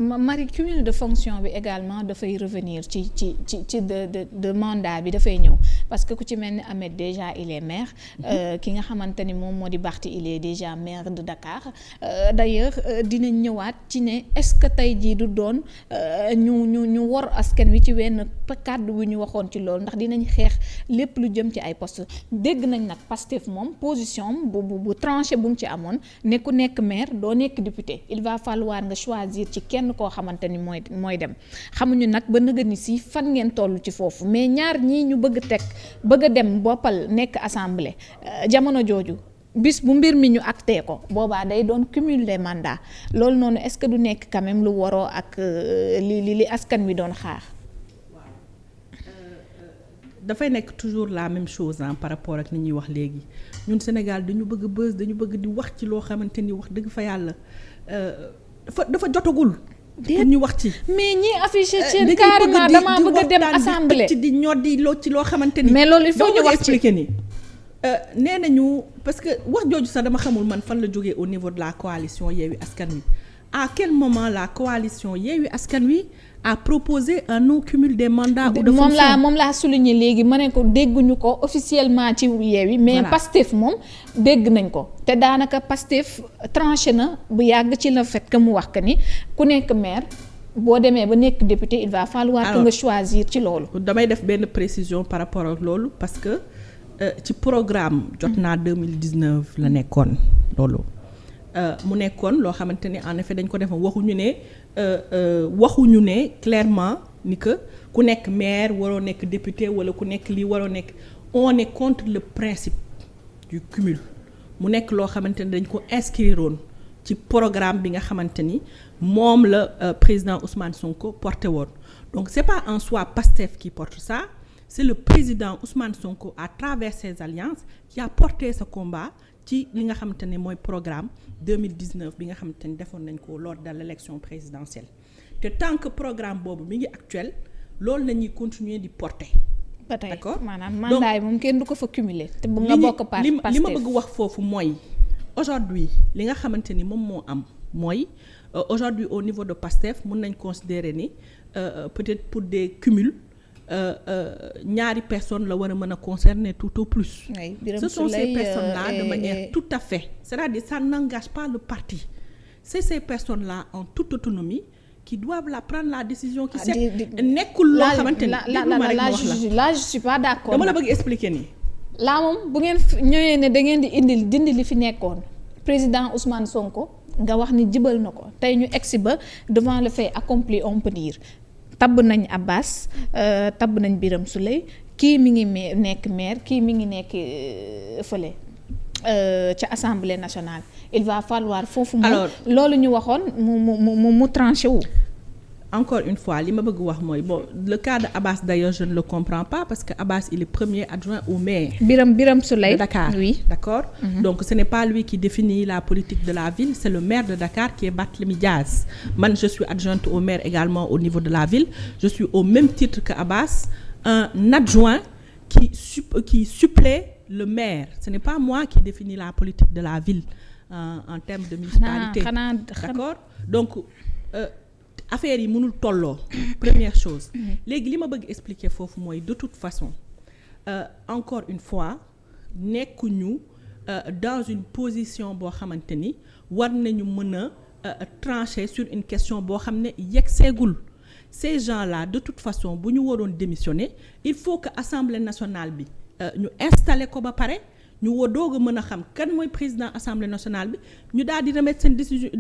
Marie, cumul de fonction bi également dafay revenir ci de mandat bi dafay ñëw parce que ku ci mel ni Ahmed déjà il est maire ki nga xamante ni moom moo di Barth il est déjà maire de Dakar d'ailleurs dinañ ñëwaat ci ne est-ce que tey jii du doon ñu wor askan wi ci wenn kàddu bu ñu waxoon ci loolu ndax dinañ xeex lépp lu jëm ci ay poste dégg nañ nag Pastef moom position bu tranché bu mu ci amoon ne ku nekk maire doo nekk député il va falloir nga choisir ci kenn koo xamante ni mooy dem xamuñu nag ba nëga ni si fan ngeen toll ci foofu mais ñaar ñii ñu bëgg a dem boppal nekk assemblée jamono jooju bis bu mbir mi ñu acté ko boobaa day doon cumul des mandats loolu noonu est-ce que du nekk quand même lu waroo ak li askan wi doon xaar. dafay nekk toujours la même chose par rapport ak ni ñuy wax léegi ñun Sénégal dañu bëgg buzz dañu bëgg di wax ci loo xamante ni wax dëgg fa yàlla dafa jotagul. pour ñu wax ci. mais ñi affiché seen carrément damaa bëgg a dem assemblée di ñoddi ci loo xamante ni. mais loolu il faut ñu wax ci ni nee nañu parce que wax jooju sax dama xamul man fan la jógee au niveau de la coalition Yewwi Askan Wi à quel moment la coalition Yewwi Askan Wi a proposé un non cumul des mandats ou de fonctions. moom laa souligné léegi ma ne ko dégguñu ko officiellement ci Yewwi mais Pastef moom dégg nañ ko te daanaka Pastef tranché na bu yàgg ci le fait que mu wax que ni ku nekk maire boo demee ba nekk député il va falloir que nga choisir ci loolu. damay def benn précision par rapport ak loolu parce que ci programme jot naa 2019 la nekkoon loolu mu nekkoon loo xamante ni en effet dañ ko defoon waxuñu ne clairement ni que ku nekk maire waroo nekk député wala ku nekk lii waroo nekk on est contre le principe du cumul mu nekk loo xamante ni dañ ko inscrire woon ci programme bi nga xamante ni moom la président Ousmane Sonko porté woon donc c'est pas en soi Pastef qui porte ça c'est le président Ousmane Sonko à travers ses alliances qui a porté ce combat ci li nga xamante ne mooy programme 2019 bi nga xamante ni defoon nañ ko lors de l'élection présidentielle te tant que programme boobu mi ngi actuel loolu la ñuy continuer di porter. ba tey d'accord maanaam mandat yi moom kenn du ko fa cumuler. te bu nga bokk parti Pastef li ma bëgg wax foofu mooy aujourd'hui li nga xamante ni moom moo am mooy aujourd'hui au niveau de Pastef mën nañ considérer ni peut-être pour des cumuls. ñaari personnes la war a mën a concerner tout au plus. Oui, ce sont ces personnes-là de manière tout à fait c'est-à-dire ça n'engage pas le parti c'est ces personnes-là en toute autonomie qui doivent prendre la décision qui nekkul loo xamante ni là je suis pas d'accord dama la bëgg expliquer nii laa moom bu ngeen ñëwee ne da ngeen di dindi li fi nekkoon président Ousmane Sonko nga wax ni jibal na ko tey ñu egsi ba devant le fait accompli on peut dire tabb nañ Abbas tabb nañ Birame Souleye kii mi ngi nekk maire kii mi ngi nekk fële ca assemblée nationale il va falloir foofu moom loolu ñu waxoon mu tranché wu. encore une fois li ma bëgg wax mooy bon le cas de Abbas d'ailleurs je ne le comprends pas parce que Abbas il est premier adjoint au maire. Birame Souleye de Dakar oui d'accord. Donc ce n'est pas lui qui définit la politique de la ville c'est le maire de Dakar qui est Barthélémy Dias man je suis adjointe au maire également au niveau de la ville je suis au même titre que Abbas un adjoint qui supplée le maire ce n'est pas moi qui définis la politique de la ville en termes de municipalité. D'accord donc. affaire yi mënul tolloo première chose léegi li ma bëgg expliquer foofu mooy de toute façon encore une fois nekkuñu dans une position boo xamante ni war nañu mën a trancher sur une question boo xam ne yegg seegul ces gens-là de toute façon bu ñu waroon démissionner il faut que assemblée nationale bi ñu installer ko ba pare ñu woo doog a mën a xam kan mooy président assemblée nationale bi ñu daal di remettre seen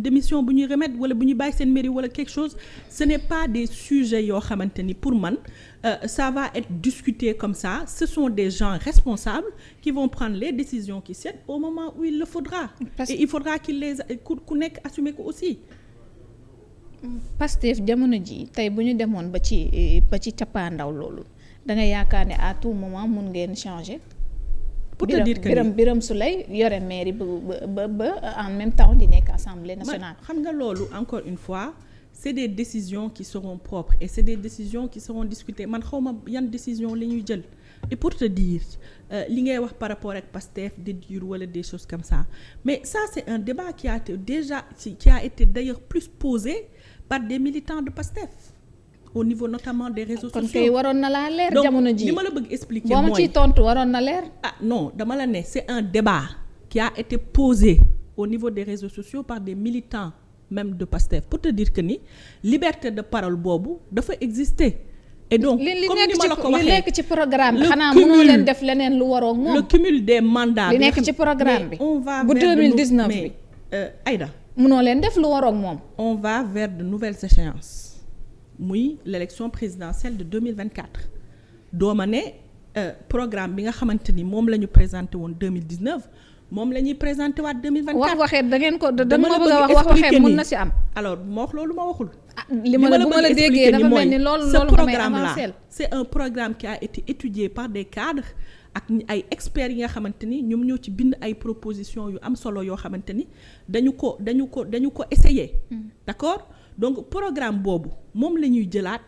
démission bu ñuy remettre wala bu ñuy bàyyi seen mairie wala quelque chose ce n'est pas des sujets yoo xamante ni pour man ça va être discuté comme ça ce sont des gens responsables qui vont prendre les décisions qui sied au moment où il le faudra et il faudra qu'il les ku nekk assumer ko aussi. Pastef jamono ji tey bu ñu demoon ba ci cappaandaw loolu da nga yaakaar ne à tout moment mun ngeen changer. pour te dire que Birame Souleye yore mairie ba en même temps di nekk assemblée nationale. xam nga loolu encore une fois c'est des décisions qui seront propres et c'est des décisions qui seront discutées man xawma yan décision la ñuy jël et pour te dire li ngay wax par rapport ak Pastef déduire wala des choses comme ça mais ça c'est un débat qui a été d'ailleurs plus posé par des militants de PASTEF au niveau notamment des réseaux sociaux. kon kay waroon na laa leer jamono ji li ma la bëgg expliquer boo ma ciy tontu waroon na leer. ah non dama la ne c'est un débat qui a été posé au niveau des réseaux sociaux par des militants même de PASTEF pour te dire que ni liberté de parole boobu dafa exister. Et donc comme ni ma la ko waxee li nekk ci programme bi xanaa mënoo leen def leneen lu waroog moom. le cumul des mandats. li nekk ci programme bi on va bu 2019 bi mais Aïda. mënoo leen def lu waroog moom. on va vers de nouvelles échéances muy l'élection présidentielle de 2024 dooma ne programme bi nga xamante ni moom la ñu présenté woon 2019 moom la ñuy présenté waat 2024. wax waxeet da ngeen ko da ma bëgg a wax waxeet mën na ci am. alors ma wax loolu ma waxul. li ma la bu ma la déggee dafa mel ni loolu nga may avancer. c'est un programme qui a été étudié par des cadres ak ay experts yi nga xamante ni ñoom ñoo ci bind ay propositions yu am solo yoo xamante ni dañu ko essayer. d'accord donc programme boobu moom la ñuy jëlaat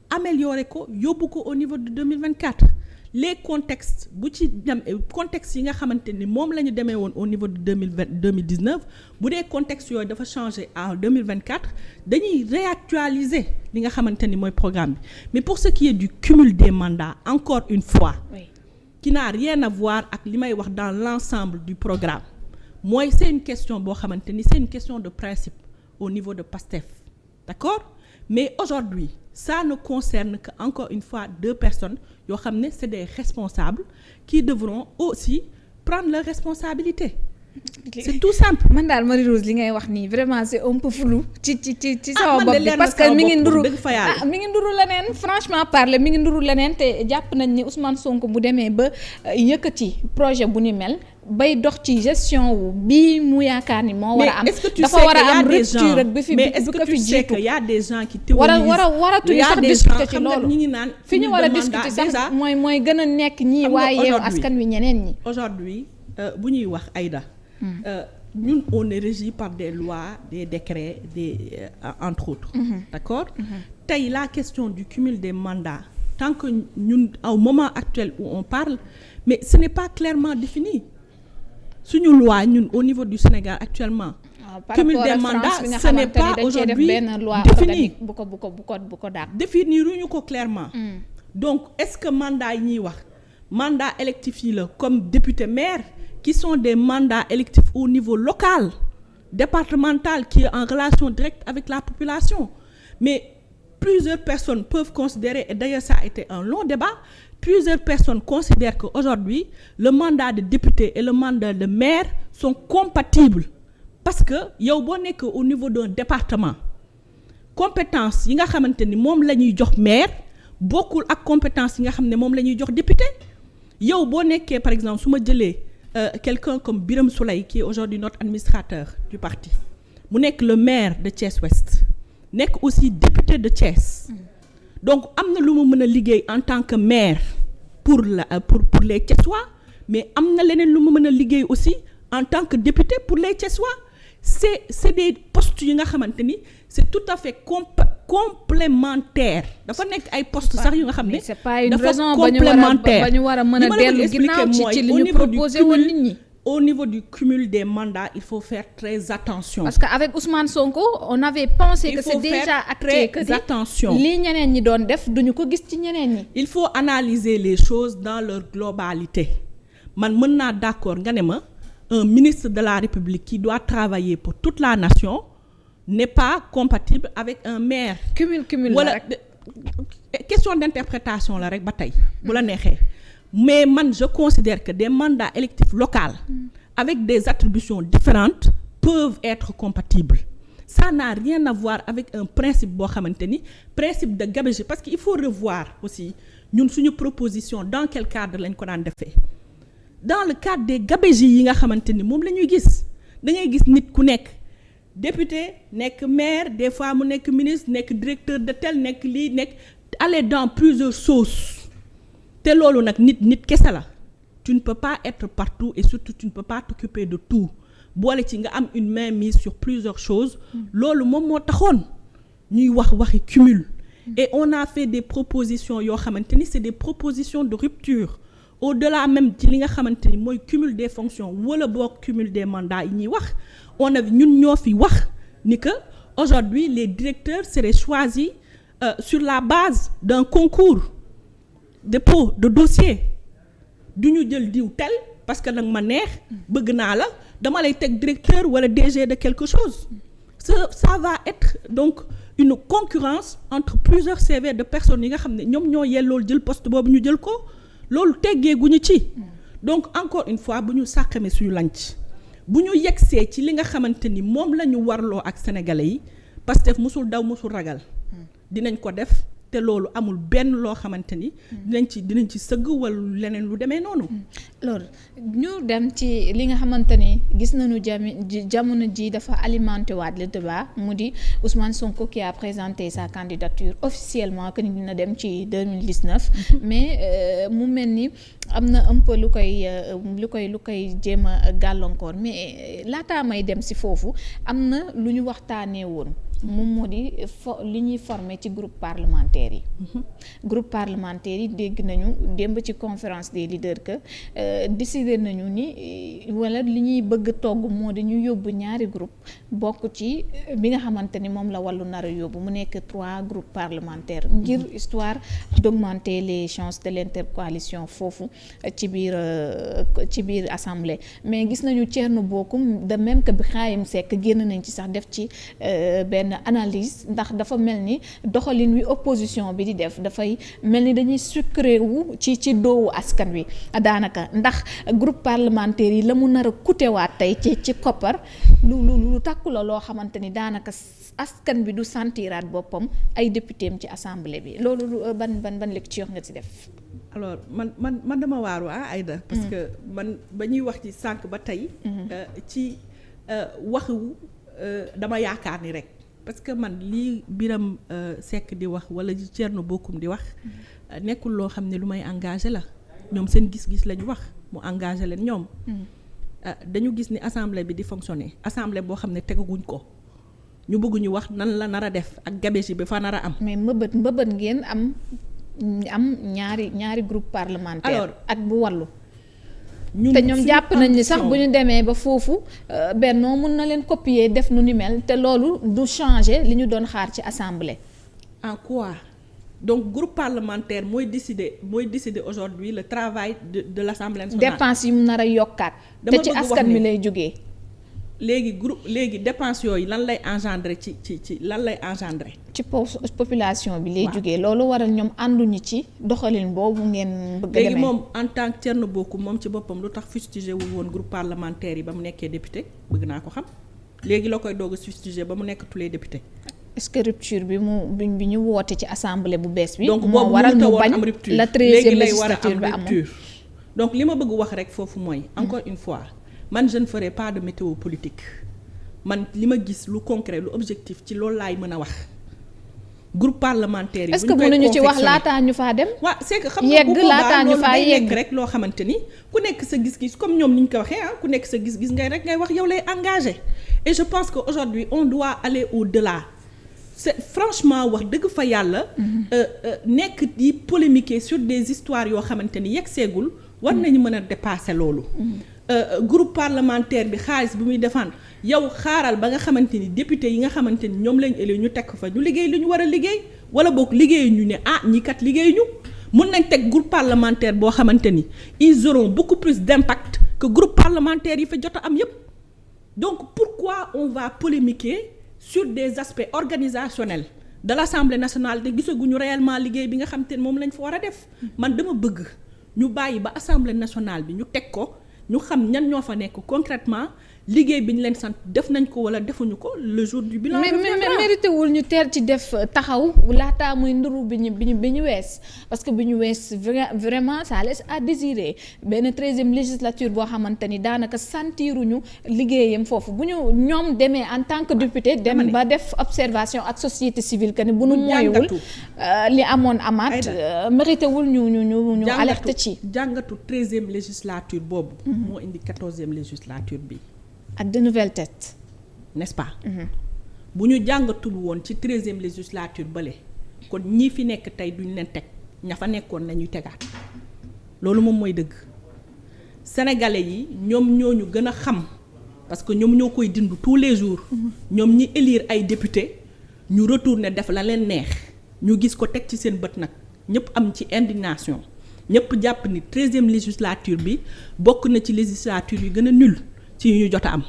améliorer ko yóbbu ko au niveau de 2024. les contextes bu ci dem contexte yi nga xamante ni moom la ñu demee woon au niveau de 2019 bu dee contexte yooyu dafa changer en 2024 dañuy réactualiser li nga xamante ni mooy programme bi mais pour ce qui est du cumul des mandats encore une fois oui. qui n'a rien à voir ak li may wax dans l'ensemble du programme mooy c'est une question boo xamante ni c'est une question de principe au niveau de PASTEF d'accord mais aujourd'hui ça ne concerne que encore une fois 2 personnes yoo xam ne c'est des responsables qui devront aussi prendre leurs responsabilités. C'est tout simple. man daal Marie-Rose li ngay wax nii vraiment c'est un peu flou ci sama bopp bi parce que mi ngi nduru leneen franchement parler mi ngi nduru leneen te jàpp nañ ni Ousmane Sonko bu demee ba yëkkati projet bu ni mel bay dox ci gestion wu bii mu yaakaar ni moo war a am dafa war a am rupture ak bi fi mais est-ce que tu sais que y a des gens qui théorisent waratuñu sax discuter ci loolu ñi ngi naan fi ñu war a discuter sax mooy gën a nekk ñii waaye yeewu askan wi ñeneen ñi aujourd'hui bu ñuy wax Aïda ñun on est régi par des lois des décrets entre autres d'accord tey la question du cumul des mandats tant que ñun au moment actuel où on parle mais ce n'est pas clairement défini suñu loi ñun au niveau du Sénégal actuellement cumul des mandats ce n'est pas aujourd'hui défini bu ko daal définiruñu ko clairement donc est-ce que mandat yi ñuy wax mandat électif yi la comme député maire qui sont des mandats électifs au niveau local départemental qui est en relation directe avec la population mais plusieurs personnes peuvent considérer et d'ailleurs ça a été un long débat plusieurs personnes considèrent qu'aujourd'hui le mandat de député et le mandat de maire sont compatibles parce que yow boo nekk au niveau d'un département compétence yi nga xamante ni moom la ñuy jox maire bokkul ak compétence yi nga xam ne moom la ñuy jox député yow boo nekkee par exemple su ma jëlee quelqu'un comme Birame Souleye qui est aujourd'hui notre administrateur du parti mu nekk le maire de Thiès Ouest nekk aussi député de Thiès donc am na lu mu mën a liggéey en tant que maire pour les Thiessois mais am na leneen lu mu mën a liggéey aussi en tant que député pour les Thiessois c'est des postes yi nga xamante ni c'est tout à fait complémentaire dafa nekk ay postes sax yu nga xam ne c'est pas une raison ba ñu war a mën a dellu ginnaaw ci li ñu proposé woon nit ñi au niveau du cumul des mandats il faut faire très attention parce que avec Ousmane Sonko on avait pensé que c'est déjà acté que attention lii ñeneen ñi doon def duñu ko gis ci ñeneen ñi il faut analyser les choses dans leur globalité man mën naa d'accord nga ne ma un ministre de la République qui doit travailler pour toute la nation n'est pas compatible avec un maire. cumul wala question d'interprétation la rek ba tey bu la neexee mais man je considère que des mandats électifs locaux avec des attributions différentes peuvent être compatibles ça n'a rien à voir avec un principe boo xamante ni principe de gabegie parce que il faut revoir aussi ñun suñu proposition dans quel cadre lañ ko daan defee dans le cadre des gabegies yi nga xamante ni moom la ñuy gis da ngay gis nit ku nekk député nekk maire des fois mu nekk ministre nekk directeur de tel nekk lii nekk aller dans plusieurs sauces te loolu nag nit kese la tu ne peux pas être partout et surtout tu ne peux pas t'occuper de tout boole ci nga am une mainmise sur plusieurs choses loolu moom moo taxoon ñuy waxi cumul et on a fait des propositions yoo xamante ni c'est des propositions de rupture au-delà même ci li nga xamante ni mooy cumul des fonctions wala boog cumul des mandats yi ñuy wax on a ñun ñoo fi wax ni que aujourd'hui les directeurs seraient choisis sur la base d'un concours dépôt de dossier du ñu jël diw tel parce que nag ma neex bëgg naa la dama lay teg directeur wala DG de quelque chose ça va être donc une concurrence entre plusieurs CV de personnes yi nga xam ne ñoom ñoo yellool jël poste boobu ñu jël ko loolu teggeeguñu ci donc encore une fois bu ñu sàqamee suñu lanc bu ñu yegsee ci li nga xamante ni moom la ñu warloo ak sénégalais yi Pastef musul daw musul ragal dinañ ko def te loolu amul benn loo xamante ni dinañ ci sëgg wala leneen lu demee noonu. alors ñu dem ci li nga xamante ni gis nañu jamono ji dafa alimenté waat le débat mu di Ousmane Sonko qui a présenté sa candidature officiellement que ni dina dem ci 2019 mais mu mel ni am na un peu lu koy jéem a gàllankoor mais laataa may dem si foofu am na lu ñu waxtaanee woon. moom moo di li ñuy formé ci groupe parlementaire yi. Groupe parlementaire yi dégg nañu démb ci conférence des leaders que décidé nañu ni wala li ñuy bëgg togg moo di ñu yóbbu ñaari groupe bokk ci bi nga xamante ni moom la wàllu nar a yóbbu mu nekk 3 groupes parlementaires ngir histoire d'augmenter les chances de l'intercoalition foofu ci biir assemblée mais gis nañu Thierno Bocoum de même que Birahim Seck génn nañ ci sax def ci benn analyse ndax dafa mel ni doxalin wi opposition bi di def dafay mel ni dañuy sucré wu ci doowu askan wi daanaka ndax groupe parlementaire yi la mu nar a kutewaat tey ci koppar lu takku la loo xamante ni daanaka askan bi du sentiraat boppam ay député am ci assemblée bi loolu ban lecture nga ci def. alors man dama waaru Aïda parce que man ba ñuy wax ci sànq ba tey ci waxu dama yaakaar ni rek parce que man lii Biram Seck di wax wala ci Thierno Bocoum di wax nekkul loo xam ne lu may engagé la ñoom seen gis-gis lañu wax mu engagé leen ñoom dañu gis ni assemblée bi di fonctionner assemblée boo xam ne tegaguñ ko ñu bëgg ñu wax nan la nar a def ak gabegie bi fa nar a am. mais mbëbët ngeen am ñaari groupe parlementaire. alors ak bu wàllu. te ñoom jàpp nañ ni sax bu ñu demee ba foofu Benno mun na leen copier def nu ni mel te loolu du changer li ñu doon xaar ci assemblée. en quoi donc groupe parlementaire mooy décider aujourd'hui le travail de l'Assemblée nationale. dépense yi mu nar a yokkaat. te ci askan mi lay jógee. léegi dépense yooyu lan lay engendrer ci lan lay engendrer. ci population bi lay jógee loolu waral ñoom ànduñu ci doxalin boobu ngeen bëgg a demee. léegi moom en tant que Thierno Bocoum moom ci boppam lu tax fustigé wul woon groupe parlementaire yi ba mu nekkee député bëgg naa ko xam léegi la koy doog a fustigé ba mu nekk tous les députés. est-ce que rupture bi ñu woote ci assemblée bu bees bi. donc moo waral mu bañ la 13e législature bi amul. donc li ma bëgg wax rek foofu mooy. encore une fois. man je ne ferai pas de météo politique man li ma gis lu concret lu objectif ci loolu laay mën a wax groupe parlementaire yi. est-ce que mënuñu ci wax laataa ñu faa dem. waaw c'est que xam nga bu boobaa loolu day nekk rek loo xamante ni ku nekk sa gis-gis comme ñoom ni ñu ko waxee ku nekk sa gis-gis ngay wax yow lay engagé et je pense que aujourd'hui on doit aller au-delà c'est franchement wax dëgg fa yàlla. nekk di polémiquer sur des histoires yoo xamante ni yegg seegul war nañu mën a dépasser loolu. Groupe parlementaire bi xaalis bi muy défendre yow xaaral ba nga xamante ni député yi nga xamante ni ñoom lañ élu ñu teg fa ñu liggéey li ñu war a liggéey wala boog liggéey ñu ne ñi kat liggéey ñu mën nañ teg groupe parlementaire boo xamante ni ils auront beaucoup plus d'impact que groupe parlementaire yi fa jot a am yépp donc pourquoi on va polémiquer sur des aspects organisationnels de l'Assemblée nationale te gisaguñu réellement liggéey bi nga xamante ni moom lañ fa war a def man dama bëgg ñu bàyyi ba Assemblée nationale bi ñu teg ko ñu xam ñan ñoo fa nekk concrètement liggéey bi ñu leen sant def nañ ko wala defuñu ko le jour du bilan. mais mérité wul ñu teel ci def taxaw laataa muy nduru bi ñu wees parce que bi ñu wees vraiment ça laisse à désirer benn 13e législature boo xamante ni daanaka sentiruñu liggéeyam foofu bu ñu ñoom demee en tant que député dem ba def observation ak société civile que ni bu nu mooywul li amoon amaat mérité wul ñu alerte ci jàngatu 13e législature boobu moo indi 14e législature bi ak de nouvelles têtes n'est-ce pas bu ñu jàngatul woon ci 13e législature bële kon ñii fi nekk tey duñ leen teg ña fa nekkoon lañuy tegaat loolu moom mooy dëgg sénégalais yi ñoom ñoo ñu gën a xam parce que ñoom ñoo koy dindu tous les jours. ñoom ñi élire ay député ñu retourner def la leen neex ñu gis ko teg ci seen bët nag ñëpp am ci indignation ñëpp jàpp ni 13e législature bi bokk na ci législature yi gën a nul ci ñu jot a am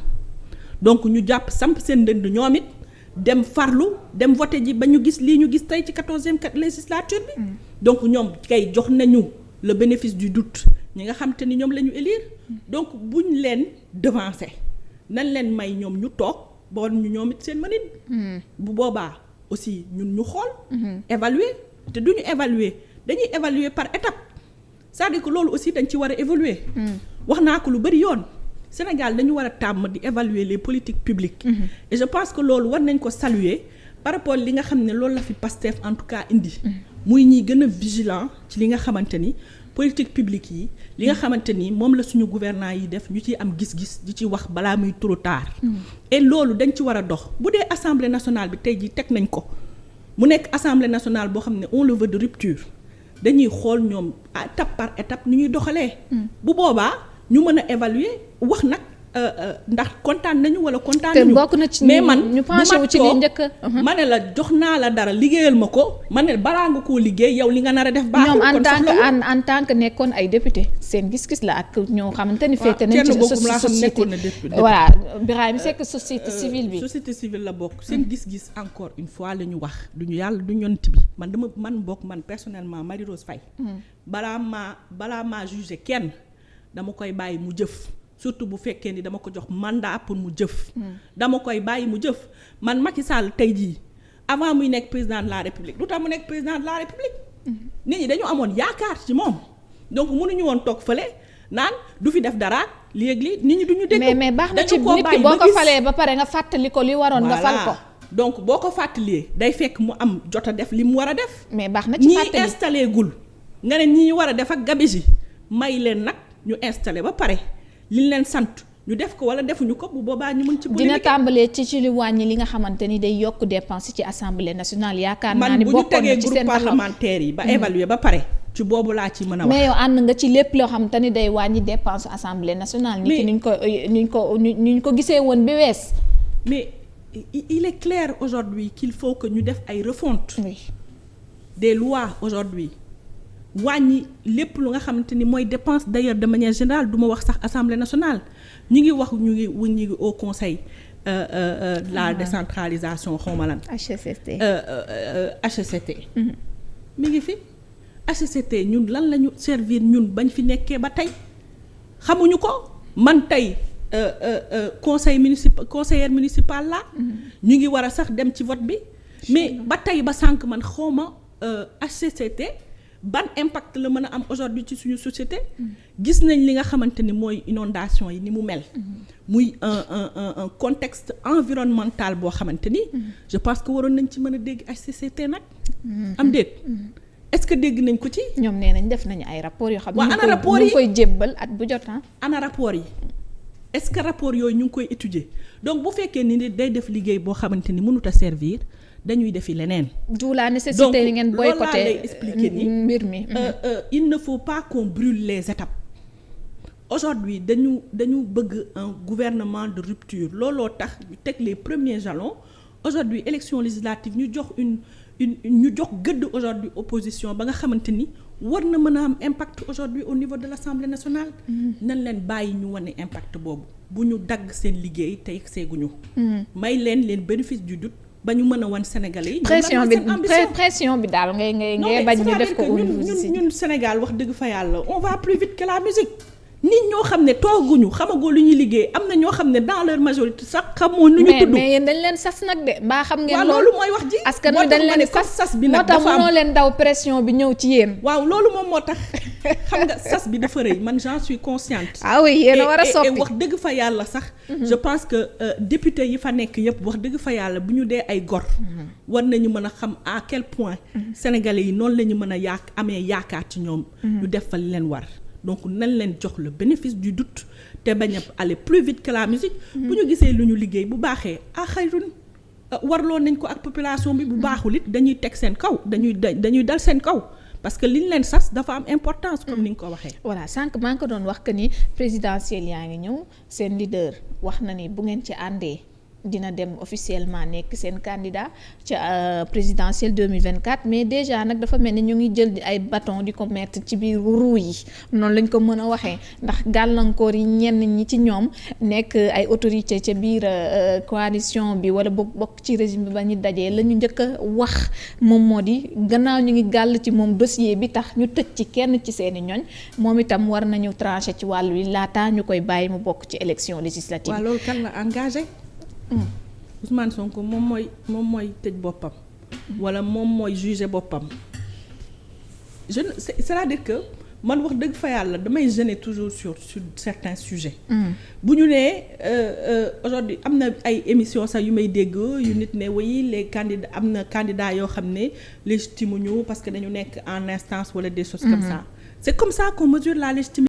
donc ñu jàpp samp seen dënd ñoom it dem farlu dem voté ji ba ñu gis lii ñu gis tey ci 14e législature bi. donc ñoom kay jox nañu le bénéfice du doute ñi nga xam te ni ñoom la ñu élire. donc buñ leen devancer nañ leen may ñoom ñu toog boon ñu ñoom it seen mënin. bu boobaa aussi ñun ñu xool. évaluer te duñu évaluer dañuy évaluer par étape c'est-à-dire que loolu aussi dañ ci war a évoluer. wax naa ko lu bari yoon. Sénégal dañu war a tàmm di évaluer les politiques publiques. Et je pense que loolu war nañ ko saluer par rapport li nga xam ne loolu la fi Pastef en tout cas indi. muy ñi gën a vigilant ci li nga xamante ni politique publique yi li nga xamante ni moom la suñu gouvernants yi def ñu ciy am gis-gis di ci wax balaa muy trop tard. Et loolu dañ ci war a dox bu dee assemblée nationale bi tey jii teg nañ ko mu nekk assemblée nationale boo xam ne on le veut de rupture dañuy xool ñoom étape par étape ni ñuy doxalee. bu boobaa ñu mën a évaluer wax nag ndax kontaan nañu wala kontaan nañu. te bokk na ci mais man ñu penché wu ci li njëkk ma ne la jox naa la dara liggéeyal ma ko ma ne balaa nga koo liggéey yow li nga nar a def. baaxul kon ñoom en tant que nekkoon ay député seen gis-gis la ak ñoo xamante ni féete nañ ci société voilà Birahim Seck société civile bi. société civile la bokk seen gis-gis encore une fois la ñu wax duñu yàlla du ñont bi man bokk man personnellement Marie Rose Faye. balaa maa juger kenn dama koy bàyyi mu jëf. surtout bu fekkee ni dama ko jox mandat pour mu jëf. dama koy bàyyi mu jëf man Macky Sall tey jii avant muy nekk président de la République lu tax mu nekk président de la République. nit ñi dañu amoon yaakaar ci moom donc mënuñu woon toog fële naan du fi def dara léegi nit ñi duñu dégg. mais baax na ci nit ki boo ko falee ba pare nga fàttali ko li waroon nga fal ko. donc boo ko fàttalee day fekk mu am jot a def li mu war a def. mais baax na ci fàttali ñii installé gul nga ne ñi war a def ak gabegie may leen nag ñu installé ba pare. li ñu leen sant ñu def ko wala defuñu ko bu boobaa ñu mën ci. dina tàmbalee ci li wàññi li nga xamante ni day yokk dépense ci assemblée nationale yaakaar naa ni bokkoon na ci seen groupe parlementaire yi ba évaluer ba pare ci boobu laa ci mën a wax. mais yow ànd nga ci lépp loo xamante ni day wàññi dépense assemblée nationale. ni ki nuñ ko gisee woon bi wees. mais il est clair aujourd'hui qu'il faut que ñu def ay refonte oui. des lois aujourd'hui wàññi lépp lu nga xamante ni mooy dépense d'ailleurs de manière générale du ma wax sax assemblée nationale ñu ngi au conseil de la décentralisation xawma lan HCCT mi ngi fi HCCT ñun lan lañu servir ñun bañ fi nekkee ba tey xamuñu ko man tey conseillère municipal la ñu ngi war a sax dem ci vote bi mais ba tey ba sànq man xawma HCCT ban impact la mën a am aujourd'hui ci suñu société. gis nañ li nga xamante ni mooy inondation yi ni mu mel. muy un contexte environnemental boo xamante ni. je pense que waroon nañ ci mën a dégg HCCT nag. am déet est-ce que dégg nañ ko ci. ñoom nee nañ def nañu ay rapports yoo xam ne. ana rapport yi ñu koy jébbal at bu jot ana rapport yi est-ce que rapport yooyu ñu ngi koy étudier donc bu fekkee ni day def liggéey boo xamante ni mënut a servir. dañuy defi leneen. d'où la nécessité li ngeen boycotter lay expliquer ni mbir mi. il ne faut pas qu'on brûle les étapes. aujourd'hui dañu bëgg un gouvernement de rupture looloo tax ñu teg les premiers jalons aujourd'hui élection législative ñu jox ñu jox gëdd aujourd'hui opposition ba nga xamante ni war na mën a am impact aujourd'hui au niveau de l'Assemblée nationale. nañ leen bàyyi ñu wane impact boobu bu ñu dagg seen liggéey tey seeguñu. may leen bénéfice du doute. ba ñu mën a wan Sénégalais yi. pression bi daal ngay bañ ñu def ko ñun Sénégal wax dëgg fa yàlla on va plus vite que la musique. nit ñoo xam ne tooguñu xamagoo lu ñuy liggéey am na ñoo xam ne dans leur majorité sax xamoo nu ñu tudd. mais yéen dañ leen sas nag de mbaa xam ngeen. loolu mooy wax ji askan wi dañ leen sas bi nag dafa am moo tax mënoo leen daw pression bi ñëw ci yéen. waaw loolu moom moo tax xam nga sas bi dafa rëy man j'en suis consciente. ah oui yéen a war a soppi wax dëgg fa yàlla sax. je pense que député yi fa nekk yëpp wax dëgg fa yàlla bu ñu dee ay gor. war nañu mën a xam à quel point. sénégalais yi noonu la ñu mën a amee yaakaar ci ñoom. ñu def fa li leen war. donc nañ leen jox le bénéfice du doute te bañ a aller plus vite que la musique. bu ñu gisee lu ñu liggéey bu baaxee xayrun warloo nañ ko ak population bi bu baaxul it dañuy teg seen kaw dañuy dal seen kaw parce que li ñu leen sas dafa am importance comme ni nga ko waxee. voilà sànq maa ngi ko doon wax que ni présidentielle yaa ngi ñëw seen leader wax na ni bu ngeen ci àndee dina dem officiellement nekk seen candidat ca présidentielle 2024 mais déjà nag dafa mel ni ñu ngi jël ay bâton di ko mettre ci biir roue yi noonu lañ ko mën a waxee ndax gàllankoor yi ñenn ñi ci ñoom nekk ay autorité ca biir coalition bi wala bokk ci régime bi ba ñu dajee la ñu njëkk a wax moom moo di gannaaw ñu ngi gàll ci moom dossier bi tax ñu tëj ci kenn ci seeni ñoñ moom itam war nañu tranché ci wàllu wi laataa ñu koy bàyyi mu bokk ci élection législative. waaw loolu kan la engagé. Ousmane Sonko moom mooy tëj boppam wala moom mooy juger boppam c'est-à-dire que man wax dëgg fa yàlla damay gêner toujours sur certains sujets. bu ñu nee aujourd'hui am na ay émissions sax yu may dégg yu nit ne oui les candidats am na candidats yoo xam ne légitime ñu parce que dañu nekk en instance wala des choses comme ça c'est comme ça qu'on mesure la légitimité.